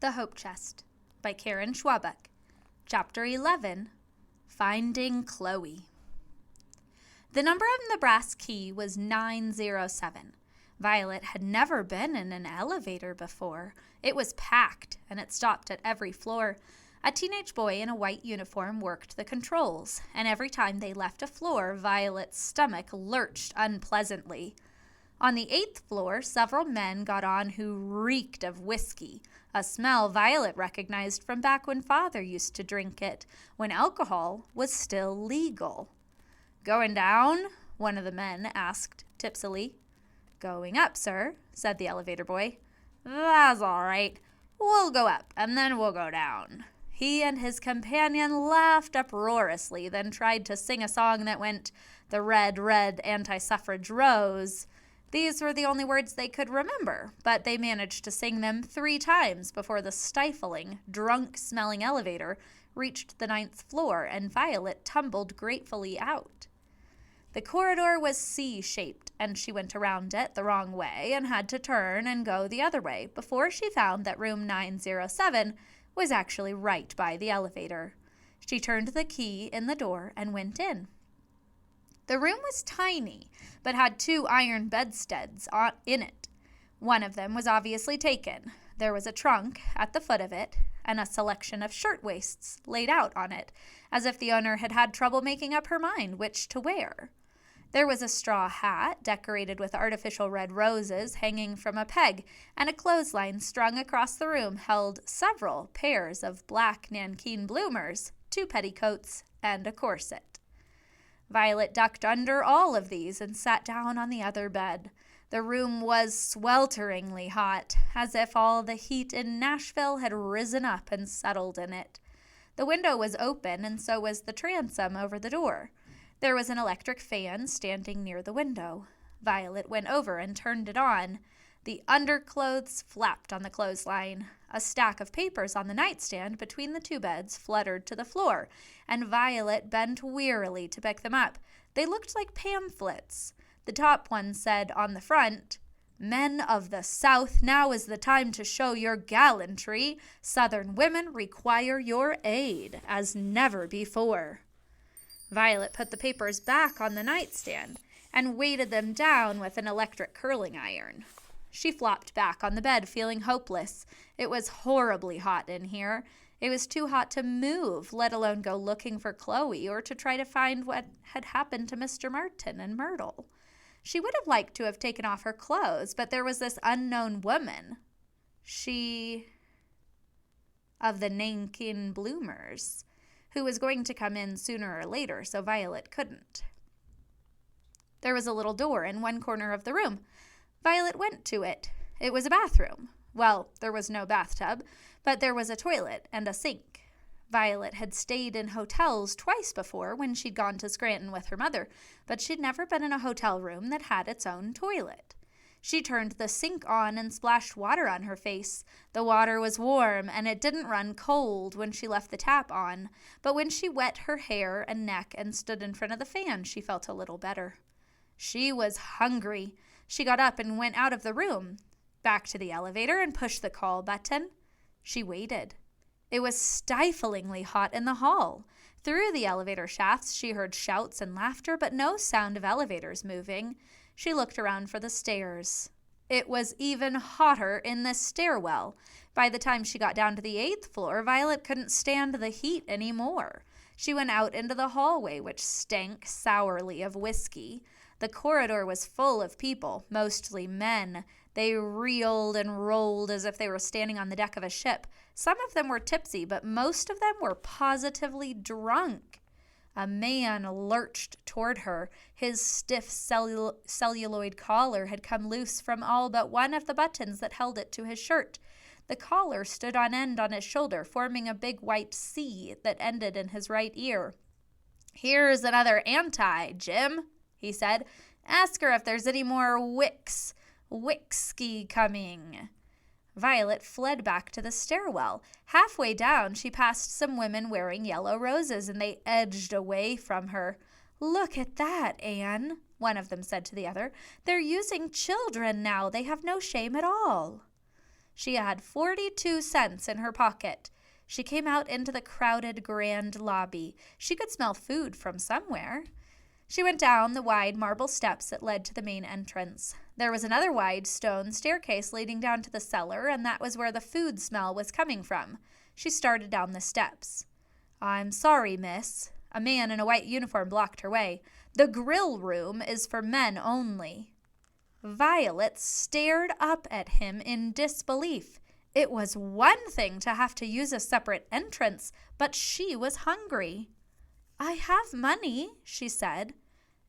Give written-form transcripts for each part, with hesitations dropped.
The Hope Chest by Schwabach. Chapter 11, Finding Chloe. The number on the brass key was 907. Violet had never been in an elevator before. It was packed, and it stopped at every floor. A teenage boy in a white uniform worked the controls, and every time they left a floor, Violet's stomach lurched unpleasantly. On the 8th floor, several men got on who reeked of whiskey, a smell Violet recognized from back when Father used to drink it, when alcohol was still legal. "Going down?" one of the men asked tipsily. "Going up, sir," said the elevator boy. "That's all right. We'll go up, and then we'll go down." He and his companion laughed uproariously, then tried to sing a song that went, "The red, red anti-suffrage rose." These were the only words they could remember, but they managed to sing them 3 times before the stifling, drunk-smelling elevator reached the 9th floor, and Violet tumbled gratefully out. The corridor was C-shaped, and she went around it the wrong way and had to turn and go the other way before she found that room 907 was actually right by the elevator. She turned the key in the door and went in. The room was tiny, but had 2 iron bedsteads in it. One of them was obviously taken. There was a trunk at the foot of it, and a selection of shirtwaists laid out on it, as if the owner had had trouble making up her mind which to wear. There was a straw hat decorated with artificial red roses hanging from a peg, and a clothesline strung across the room held several pairs of black nankeen bloomers, 2 petticoats, and a corset. Violet ducked under all of these and sat down on the other bed. The room was swelteringly hot, as if all the heat in Nashville had risen up and settled in it. The window was open, and so was the transom over the door. There was an electric fan standing near the window. Violet went over and turned it on. The underclothes flapped on the clothesline. A stack of papers on the nightstand between the 2 beds fluttered to the floor, and Violet bent wearily to pick them up. They looked like pamphlets. The top one said on the front, "Men of the South, now is the time to show your gallantry. Southern women require your aid as never before." Violet put the papers back on the nightstand and weighted them down with an electric curling iron. She flopped back on the bed, feeling hopeless. It was horribly hot in here. It was too hot to move, let alone go looking for Chloe or to try to find what had happened to Mr. Martin and Myrtle. She would have liked to have taken off her clothes, but there was this unknown woman. Of the Nankin Bloomers, who was going to come in sooner or later, so Violet couldn't. There was a little door in one corner of the room. Violet went to it. It was a bathroom. Well, there was no bathtub, but there was a toilet and a sink. Violet had stayed in hotels twice before when she'd gone to Scranton with her mother, but she'd never been in a hotel room that had its own toilet. She turned the sink on and splashed water on her face. The water was warm, and it didn't run cold when she left the tap on, but when she wet her hair and neck and stood in front of the fan, she felt a little better. She was hungry. She got up and went out of the room, back to the elevator, and pushed the call button. She waited. It was stiflingly hot in the hall. Through the elevator shafts, she heard shouts and laughter, but no sound of elevators moving. She looked around for the stairs. It was even hotter in the stairwell. By the time she got down to the 8th floor, Violet couldn't stand the heat anymore. She went out into the hallway, which stank sourly of whiskey. The corridor was full of people, mostly men. They reeled and rolled as if they were standing on the deck of a ship. Some of them were tipsy, but most of them were positively drunk. A man lurched toward her. His stiff celluloid collar had come loose from all but one of the buttons that held it to his shirt. The collar stood on end on his shoulder, forming a big white C that ended in his right ear. "Here's another anti, Jim," he said. "Ask her if there's any more whiskey coming." Violet fled back to the stairwell. Halfway down, she passed some women wearing yellow roses, and they edged away from her. "Look at that, Anne," one of them said to the other. "They're using children now. They have no shame at all." She had 42 cents in her pocket. She came out into the crowded grand lobby. She could smell food from somewhere. She went down the wide marble steps that led to the main entrance. There was another wide stone staircase leading down to the cellar, and that was where the food smell was coming from. She started down the steps. "I'm sorry, miss." A man in a white uniform blocked her way. "The grill room is for men only." Violet stared up at him in disbelief. It was one thing to have to use a separate entrance, but she was hungry. "I have money," she said.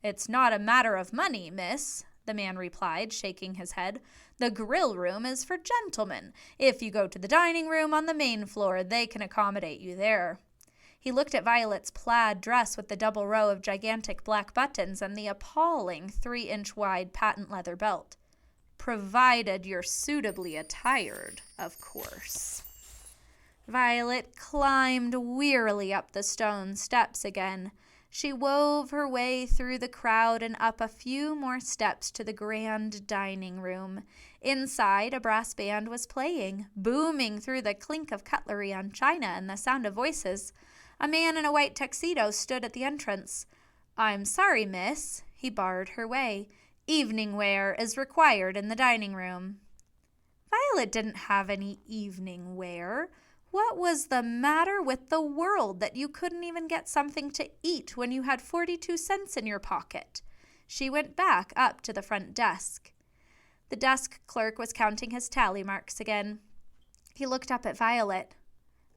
"It's not a matter of money, miss," the man replied, shaking his head. "The grill room is for gentlemen. If you go to the dining room on the main floor, they can accommodate you there." He looked at Violet's plaid dress with the double row of gigantic black buttons and the appalling 3-inch wide patent leather belt. "Provided you're suitably attired, of course." Violet climbed wearily up the stone steps again. She wove her way through the crowd and up a few more steps to the grand dining room. Inside, a brass band was playing, booming through the clink of cutlery on china and the sound of voices. A man in a white tuxedo stood at the entrance. "I'm sorry, miss." He barred her way. "Evening wear is required in the dining room." Violet didn't have any evening wear. What was the matter with the world that you couldn't even get something to eat when you had 42 cents in your pocket? She went back up to the front desk. The desk clerk was counting his tally marks again. He looked up at Violet.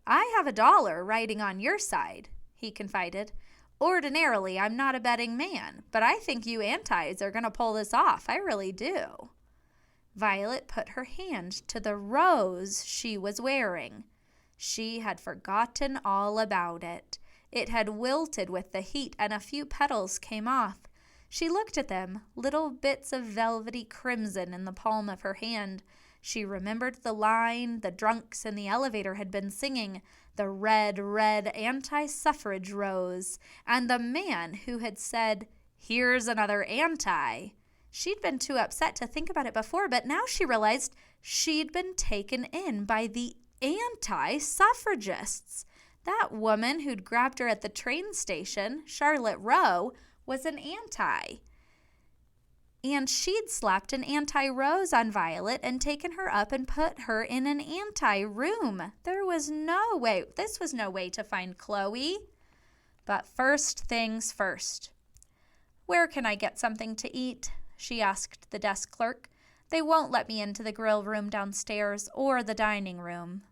"I have $1 riding on your side," he confided. "Ordinarily, I'm not a betting man, but I think you antis are going to pull this off. I really do." Violet put her hand to the rose she was wearing. She had forgotten all about it. It had wilted with the heat, and a few petals came off. She looked at them, little bits of velvety crimson in the palm of her hand. She remembered the line the drunks in the elevator had been singing, the red, red anti-suffrage rose, and the man who had said, "Here's another anti." She'd been too upset to think about it before, but now she realized she'd been taken in by the anti-suffragists. That woman who'd grabbed her at the train station, Charlotte Rowe, was an anti. And she'd slapped an anti-rose on Violet and taken her up and put her in an anti-room. This was no way to find Chloe. But first things first. "Where can I get something to eat?" she asked the desk clerk. "They won't let me into the grill room downstairs or the dining room."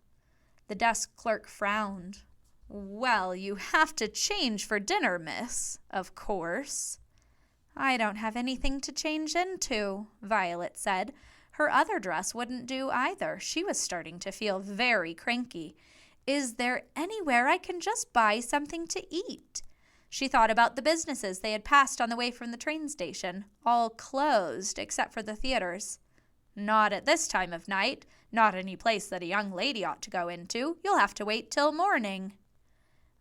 The desk clerk frowned. "Well, you have to change for dinner, miss, of course." "I don't have anything to change into," Violet said. Her other dress wouldn't do either. She was starting to feel very cranky. "Is there anywhere I can just buy something to eat?" She thought about the businesses they had passed on the way from the train station, all closed except for the theaters. "Not at this time of night. Not any place that a young lady ought to go into. You'll have to wait till morning."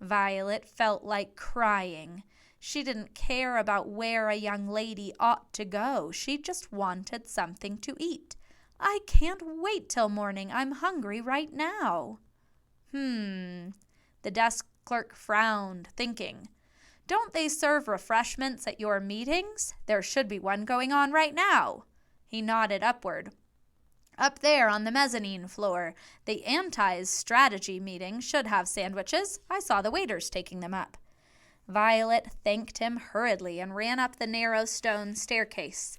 Violet felt like crying. She didn't care about where a young lady ought to go. She just wanted something to eat. "I can't wait till morning. I'm hungry right now." The desk clerk frowned, thinking. "Don't they serve refreshments at your meetings? There should be one going on right now." He nodded upward. "Up there on the mezzanine floor. The Anti's strategy meeting should have sandwiches. I saw the waiters taking them up." Violet thanked him hurriedly and ran up the narrow stone staircase.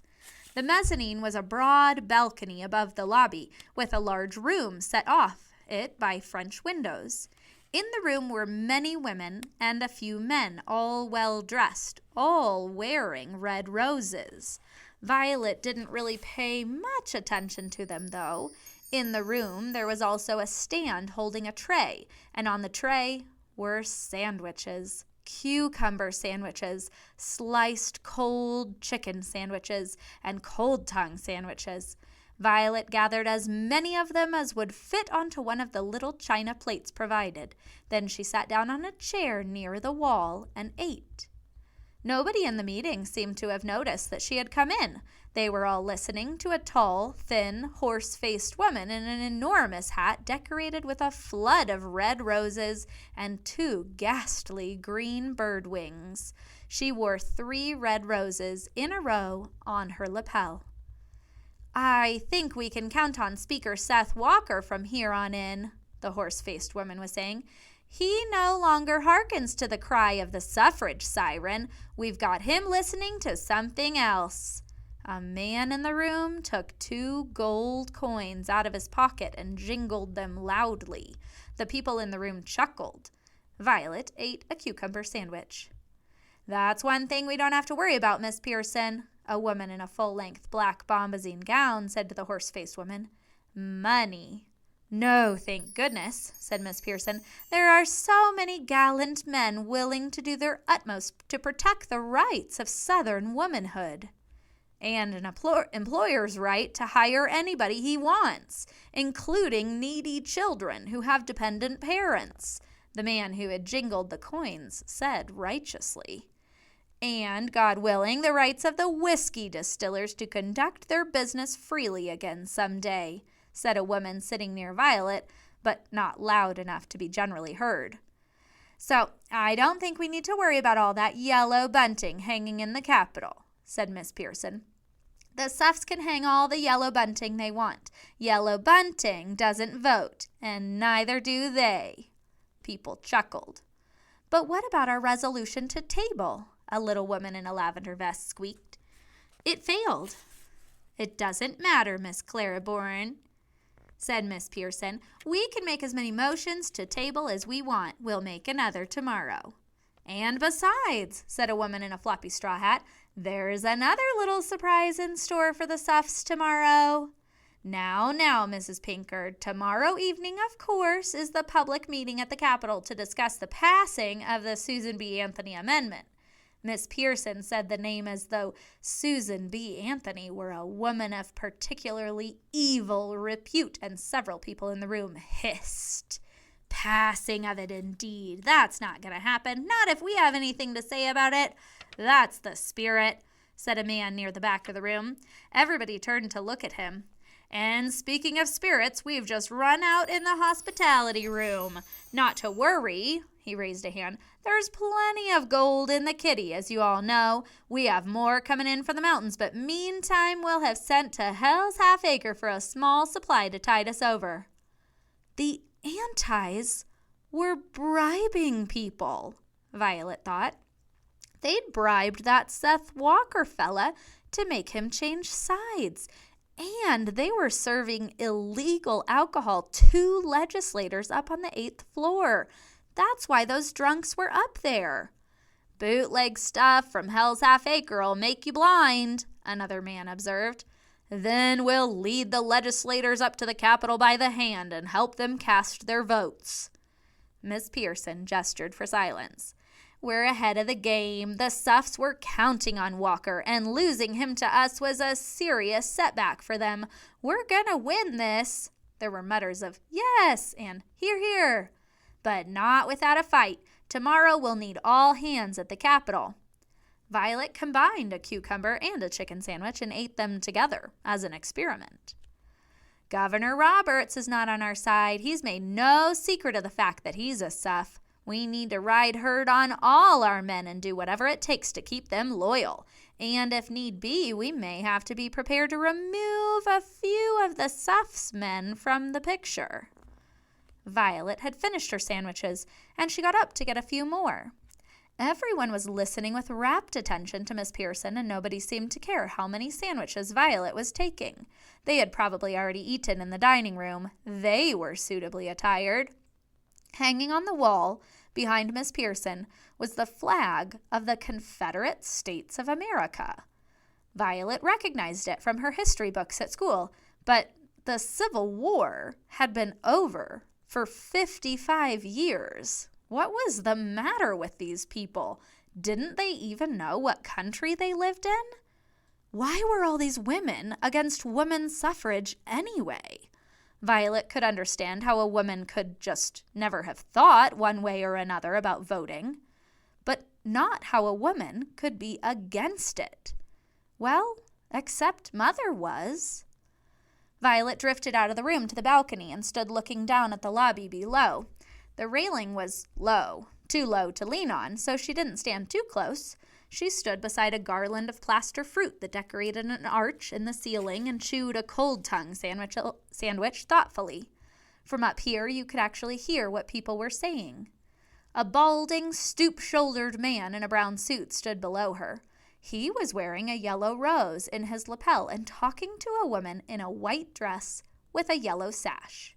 The mezzanine was a broad balcony above the lobby, with a large room set off it by French windows. In the room were many women and a few men, all well dressed, all wearing red roses. Violet didn't really pay much attention to them, though. In the room, there was also a stand holding a tray, and on the tray were sandwiches. Cucumber sandwiches, sliced cold chicken sandwiches, and cold tongue sandwiches. Violet gathered as many of them as would fit onto one of the little china plates provided. Then she sat down on a chair near the wall and ate. Nobody in the meeting seemed to have noticed that she had come in. They were all listening to a tall, thin, horse-faced woman in an enormous hat decorated with a flood of red roses and 2 ghastly green bird wings. She wore 3 red roses in a row on her lapel. "I think we can count on Speaker Seth Walker from here on in," the horse-faced woman was saying. "He no longer hearkens to the cry of the suffrage siren. We've got him listening to something else." A man in the room took 2 gold coins out of his pocket and jingled them loudly. The people in the room chuckled. Violet ate a cucumber sandwich. "That's one thing we don't have to worry about, Miss Pearson," a woman in a full-length black bombazine gown said to the horse-faced woman. "Money." "No, thank goodness," said Miss Pearson. "There are so many gallant men willing to do their utmost to protect the rights of Southern womanhood." "And an employer's right to hire anybody he wants, including needy children who have dependent parents," the man who had jingled the coins said righteously. "And, God willing, the rights of the whiskey distillers to conduct their business freely again someday," said a woman sitting near Violet, but not loud enough to be generally heard. "So I don't think we need to worry about all that yellow bunting hanging in the Capitol," said Miss Pearson. "The Suffs can hang all the yellow bunting they want. Yellow bunting doesn't vote, and neither do they." People chuckled. "But what about our resolution to table?" a little woman in a lavender vest squeaked. "It failed." "It doesn't matter, Miss Claiborne," said Miss Pearson. "We can make as many motions to table as we want. We'll make another tomorrow." "And besides," said a woman in a floppy straw hat, "there's another little surprise in store for the Suffs tomorrow." Now, Mrs. Pinkard, tomorrow evening, of course, is the public meeting at the Capitol to discuss the passing of the Susan B. Anthony Amendment." Miss Pearson said the name as though Susan B. Anthony were a woman of particularly evil repute, and several people in the room hissed. "Passing of it, indeed. That's not going to happen. Not if we have anything to say about it." "That's the spirit," said a man near the back of the room. Everybody turned to look at him. "And speaking of spirits, we've just run out in the hospitality room. Not to worry," he raised a hand. "There's plenty of gold in the kitty, as you all know. We have more coming in from the mountains, but meantime we'll have sent to Hell's Half Acre for a small supply to tide us over." The Antis were bribing people, Violet thought. They'd bribed that Seth Walker fella to make him change sides. And they were serving illegal alcohol to legislators up on the 8th floor. That's why those drunks were up there. "Bootleg stuff from Hell's Half Acre'll make you blind," another man observed. "Then we'll lead the legislators up to the Capitol by the hand and help them cast their votes." Miss Pearson gestured for silence. "We're ahead of the game. The Suffs were counting on Walker, and losing him to us was a serious setback for them. We're gonna win this." There were mutters of "yes" and "hear, hear." "But not without a fight. Tomorrow we'll need all hands at the Capitol." Violet combined a cucumber and a chicken sandwich and ate them together as an experiment. "Governor Roberts is not on our side. He's made no secret of the fact that he's a Suff. We need to ride herd on all our men and do whatever it takes to keep them loyal. And if need be, we may have to be prepared to remove a few of the Suffs men from the picture." Violet had finished her sandwiches, and she got up to get a few more. Everyone was listening with rapt attention to Miss Pearson, and nobody seemed to care how many sandwiches Violet was taking. They had probably already eaten in the dining room. They were suitably attired. Hanging on the wall behind Miss Pearson was the flag of the Confederate States of America. Violet recognized it from her history books at school, but the Civil War had been over for 55 years. What was the matter with these people? Didn't they even know what country they lived in? Why were all these women against women's suffrage anyway? Violet could understand how a woman could just never have thought one way or another about voting. But not how a woman could be against it. Well, except Mother was. Violet drifted out of the room to the balcony and stood looking down at the lobby below. The railing was low, too low to lean on, so she didn't stand too close. She stood beside a garland of plaster fruit that decorated an arch in the ceiling and chewed a cold tongue sandwich thoughtfully. From up here, you could actually hear what people were saying. A balding, stoop-shouldered man in a brown suit stood below her. He was wearing a yellow rose in his lapel and talking to a woman in a white dress with a yellow sash.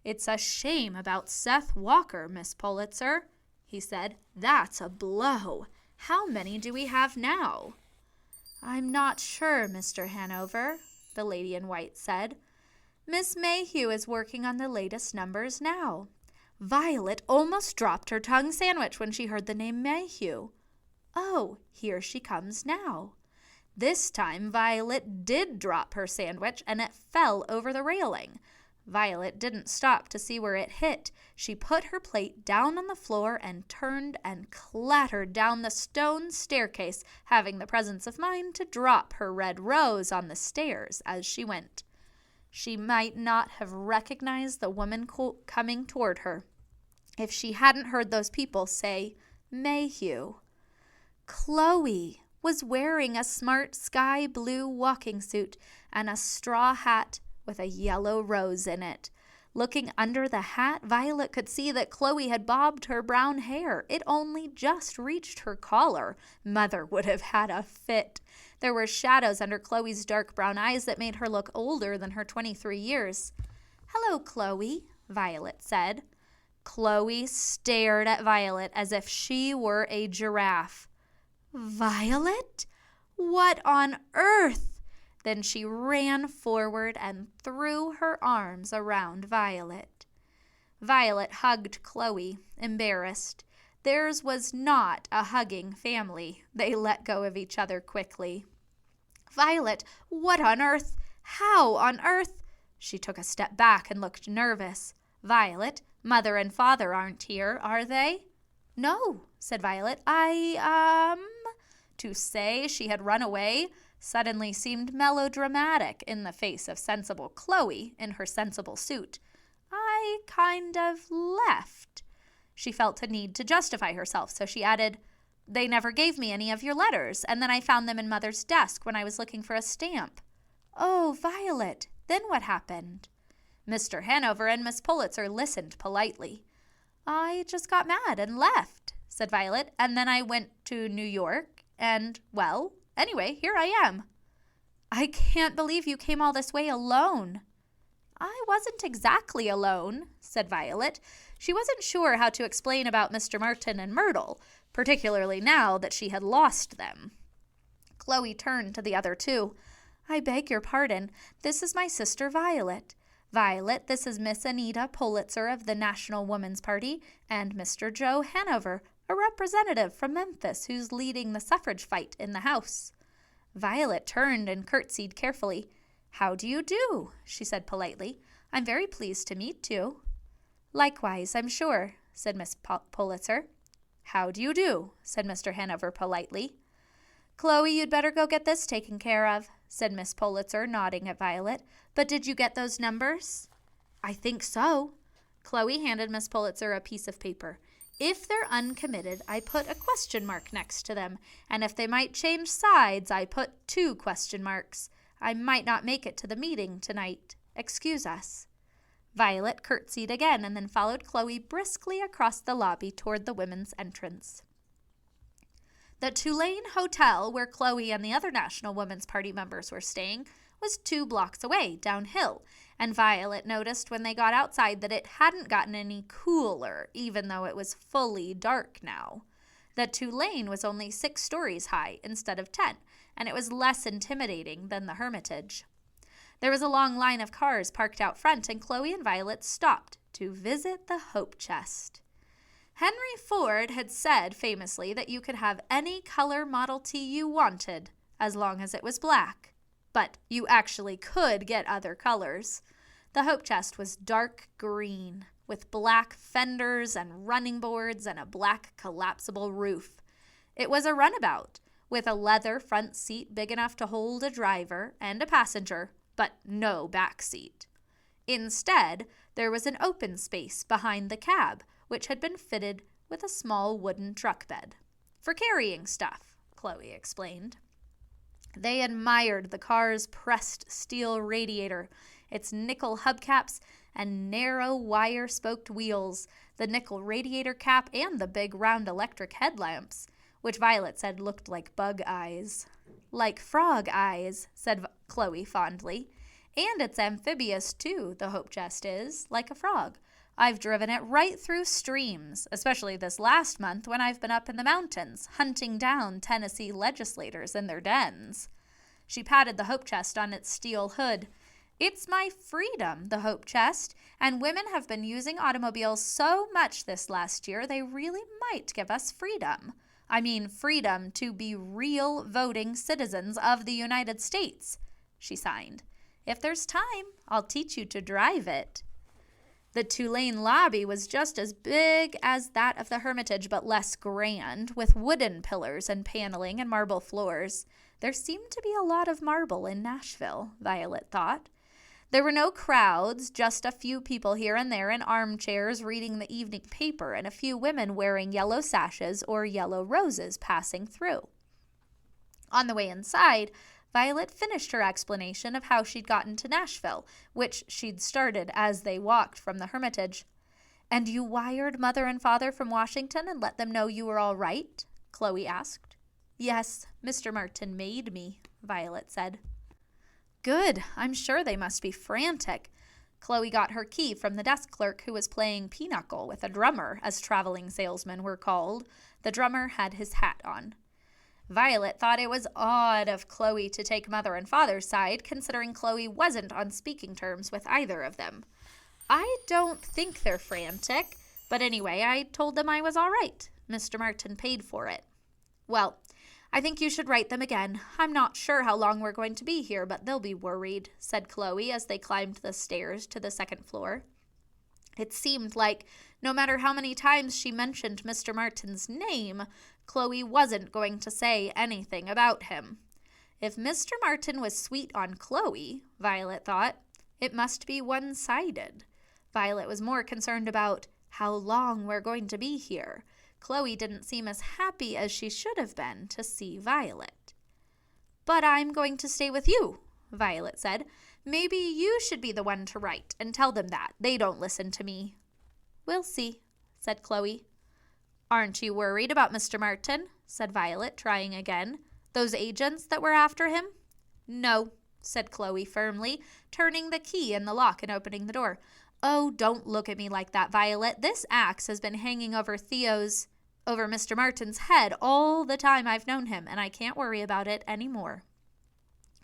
"It's a shame about Seth Walker, Miss Pulitzer," he said. "That's a blow. How many do we have now?" "I'm not sure, Mr. Hanover," the lady in white said. "Miss Mayhew is working on the latest numbers now." Violet almost dropped her tongue sandwich when she heard the name Mayhew. Oh, here she comes now. This time Violet did drop her sandwich and it fell over the railing. Violet didn't stop to see where it hit. She put her plate down on the floor and turned and clattered down the stone staircase, having the presence of mind to drop her red rose on the stairs as she went. She might not have recognized the woman coming toward her if she hadn't heard those people say, "Mayhew." Chloe was wearing a smart sky blue walking suit and a straw hat with a yellow rose in it. Looking under the hat, Violet could see that Chloe had bobbed her brown hair. It only just reached her collar. Mother would have had a fit. There were shadows under Chloe's dark brown eyes that made her look older than her 23 years. "Hello, Chloe," Violet said. Chloe stared at Violet as if she were a giraffe. "Violet? What on earth?" Then she ran forward and threw her arms around Violet. Violet hugged Chloe, embarrassed. Theirs was not a hugging family. They let go of each other quickly. "Violet, what on earth? How on earth?" She took a step back and looked nervous. "Violet, Mother and Father aren't here, are they?" "No," said Violet. To say she had run away suddenly seemed melodramatic in the face of sensible Chloe in her sensible suit. "I kind of left." She felt a need to justify herself, so she added, "They never gave me any of your letters, and then I found them in Mother's desk when I was looking for a stamp." "Oh, Violet, then what happened?" Mr. Hanover and Miss Pulitzer listened politely. "I just got mad and left," said Violet, "and then I went to New York, and, well, anyway, here I am." "I can't believe you came all this way alone." "I wasn't exactly alone," said Violet. She wasn't sure how to explain about Mr. Martin and Myrtle, particularly now that she had lost them. Chloe turned to the other two. "I beg your pardon. This is my sister Violet. Violet, this is Miss Anita Pulitzer of the National Woman's Party, and Mr. Joe Hanover, a representative from Memphis who's leading the suffrage fight in the House." Violet turned and curtsied carefully. "How do you do?" she said politely. "I'm very pleased to meet you." "Likewise, I'm sure," said Miss Pulitzer. "How do you do?" said Mr. Hanover politely. "Chloe, you'd better go get this taken care of," said Miss Pulitzer, nodding at Violet. "But did you get those numbers?" "I think so." Chloe handed Miss Pulitzer a piece of paper. "If they're uncommitted, I put a question mark next to them, and if they might change sides, I put 2 question marks. I might not make it to the meeting tonight. Excuse us." Violet curtsied again and then followed Chloe briskly across the lobby toward the women's entrance. The Tulane Hotel, where Chloe and the other National Women's Party members were staying, was 2 blocks away, downhill, and Violet noticed when they got outside that it hadn't gotten any cooler, even though it was fully dark now. The Tulane was only 6 stories high instead of 10, and it was less intimidating than the Hermitage. There was a long line of cars parked out front, and Chloe and Violet stopped to visit the Hope Chest. Henry Ford had said famously that you could have any color Model T you wanted as long as it was black. But you actually could get other colors. The Hope Chest was dark green, with black fenders and running boards and a black collapsible roof. It was a runabout, with a leather front seat big enough to hold a driver and a passenger, but no back seat. Instead, there was an open space behind the cab, which had been fitted with a small wooden truck bed. For carrying stuff, Chloe explained. They admired the car's pressed steel radiator, its nickel hubcaps, and narrow wire-spoked wheels, the nickel radiator cap, and the big round electric headlamps, which Violet said looked like bug eyes. Like frog eyes, said Chloe fondly. And it's amphibious, too, the Hope Chest is, like a frog. I've driven it right through streams, especially this last month when I've been up in the mountains, hunting down Tennessee legislators in their dens. She patted the Hope Chest on its steel hood. It's my freedom, the Hope Chest, and women have been using automobiles so much this last year they really might give us freedom. I mean freedom to be real voting citizens of the United States, she signed. If there's time, I'll teach you to drive it. The two-lane lobby was just as big as that of the Hermitage, but less grand, with wooden pillars and paneling and marble floors. There seemed to be a lot of marble in Nashville, Violet thought. There were no crowds, just a few people here and there in armchairs reading the evening paper, and a few women wearing yellow sashes or yellow roses passing through. On the way inside, Violet finished her explanation of how she'd gotten to Nashville, which she'd started as they walked from the Hermitage. "And you wired Mother and Father from Washington and let them know you were all right?" Chloe asked. "Yes, Mr. Martin made me," Violet said. "Good. I'm sure they must be frantic." Chloe got her key from the desk clerk who was playing pinochle with a drummer, as traveling salesmen were called. The drummer had his hat on. Violet thought it was odd of Chloe to take Mother and Father's side, considering Chloe wasn't on speaking terms with either of them. "I don't think they're frantic, but anyway, I told them I was all right. Mr. Martin paid for it." "Well, I think you should write them again. I'm not sure how long we're going to be here, but they'll be worried," said Chloe as they climbed the stairs to the second floor. It seemed like no matter how many times she mentioned Mr. Martin's name, Chloe wasn't going to say anything about him. If Mr. Martin was sweet on Chloe, Violet thought, it must be one-sided. Violet was more concerned about how long we're going to be here. Chloe didn't seem as happy as she should have been to see Violet. "But I'm going to stay with you," Violet said. "Maybe you should be the one to write and tell them that. They don't listen to me." "We'll see," said Chloe. "Aren't you worried about Mr. Martin?" said Violet, trying again. "Those agents that were after him?" "No," said Chloe firmly, turning the key in the lock and opening the door. "Oh, don't look at me like that, Violet. This axe has been hanging over Mr. Martin's head all the time I've known him, and I can't worry about it anymore."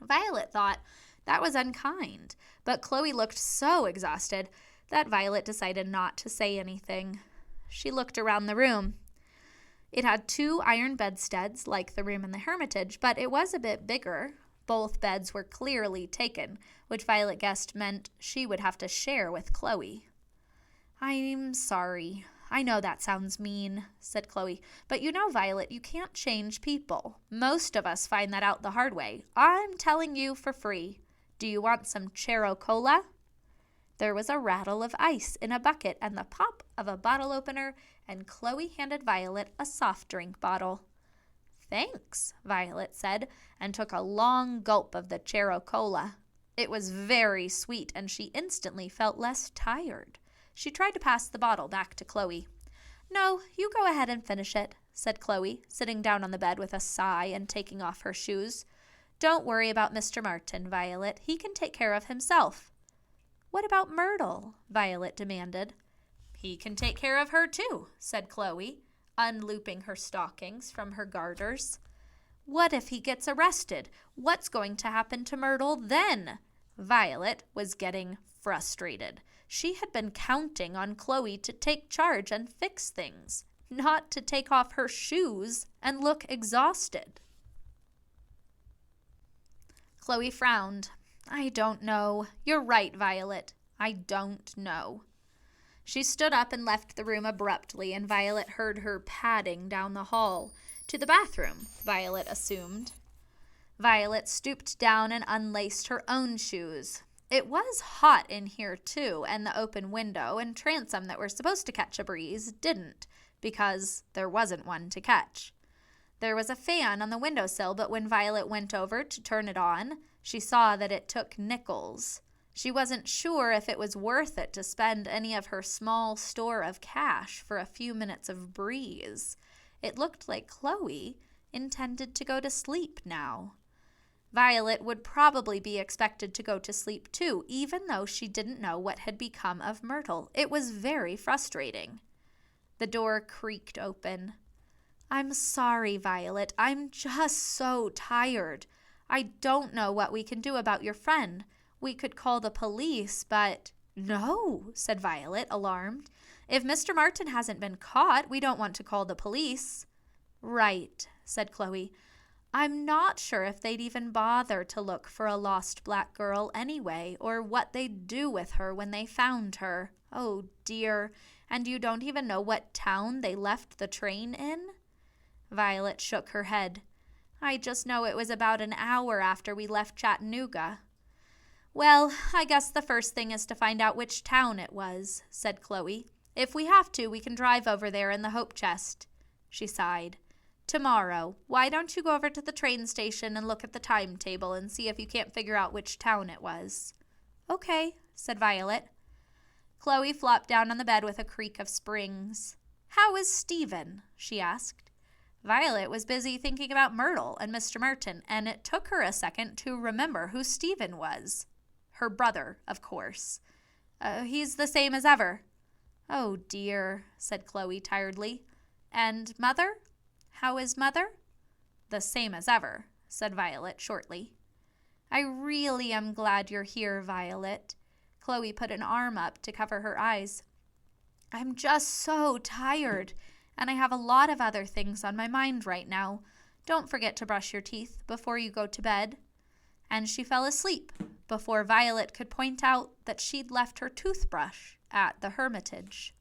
Violet thought that was unkind, but Chloe looked so exhausted that Violet decided not to say anything. She looked around the room. It had 2 iron bedsteads like the room in the Hermitage, but it was a bit bigger. Both beds were clearly taken, which Violet guessed meant she would have to share with Chloe. "I'm sorry. I know that sounds mean," said Chloe. "But you know, Violet, you can't change people. Most of us find that out the hard way. I'm telling you for free. Do you want some Chero Cola?" There was a rattle of ice in a bucket and the pop of a bottle opener, and Chloe handed Violet a soft drink bottle. "Thanks," Violet said, and took a long gulp of the Chero Cola. It was very sweet, and she instantly felt less tired. She tried to pass the bottle back to Chloe. "No, you go ahead and finish it," said Chloe, sitting down on the bed with a sigh and taking off her shoes. "Don't worry about Mr. Martin, Violet. He can take care of himself." "What about Myrtle?" Violet demanded. "He can take care of her too," said Chloe, unlooping her stockings from her garters. "What if he gets arrested? What's going to happen to Myrtle then?" Violet was getting frustrated. She had been counting on Chloe to take charge and fix things, not to take off her shoes and look exhausted. Chloe frowned. "I don't know. You're right, Violet. I don't know." She stood up and left the room abruptly, and Violet heard her padding down the hall. To the bathroom, Violet assumed. Violet stooped down and unlaced her own shoes. It was hot in here, too, and the open window and transom that were supposed to catch a breeze didn't, because there wasn't one to catch. There was a fan on the windowsill, but when Violet went over to turn it on, she saw that it took nickels. She wasn't sure if it was worth it to spend any of her small store of cash for a few minutes of breeze. It looked like Chloe intended to go to sleep now. Violet would probably be expected to go to sleep too, even though she didn't know what had become of Myrtle. It was very frustrating. The door creaked open. "I'm sorry, Violet. I'm just so tired. I don't know what we can do about your friend. We could call the police, but—" "No," said Violet, alarmed. "If Mr. Martin hasn't been caught, we don't want to call the police." "Right," said Chloe. "I'm not sure if they'd even bother to look for a lost black girl anyway, or what they'd do with her when they found her. Oh, dear. And you don't even know what town they left the train in?" Violet shook her head. "I just know it was about an hour after we left Chattanooga." "Well, I guess the first thing is to find out which town it was," said Chloe. "If we have to, we can drive over there in the Hope Chest." She sighed. "Tomorrow, why don't you go over to the train station and look at the timetable and see if you can't figure out which town it was?" "Okay," said Violet. Chloe flopped down on the bed with a creak of springs. "How is Stephen?" she asked. Violet was busy thinking about Myrtle and Mr. Merton, and it took her a second to remember who Stephen was. Her brother, of course. "He's the same as ever." "Oh, dear," said Chloe tiredly. "And Mother? How is Mother?" "The same as ever," said Violet shortly. "I really am glad you're here, Violet." Chloe put an arm up to cover her eyes. "I'm just so tired, and I have a lot of other things on my mind right now. Don't forget to brush your teeth before you go to bed." And she fell asleep before Violet could point out that she'd left her toothbrush at the Hermitage.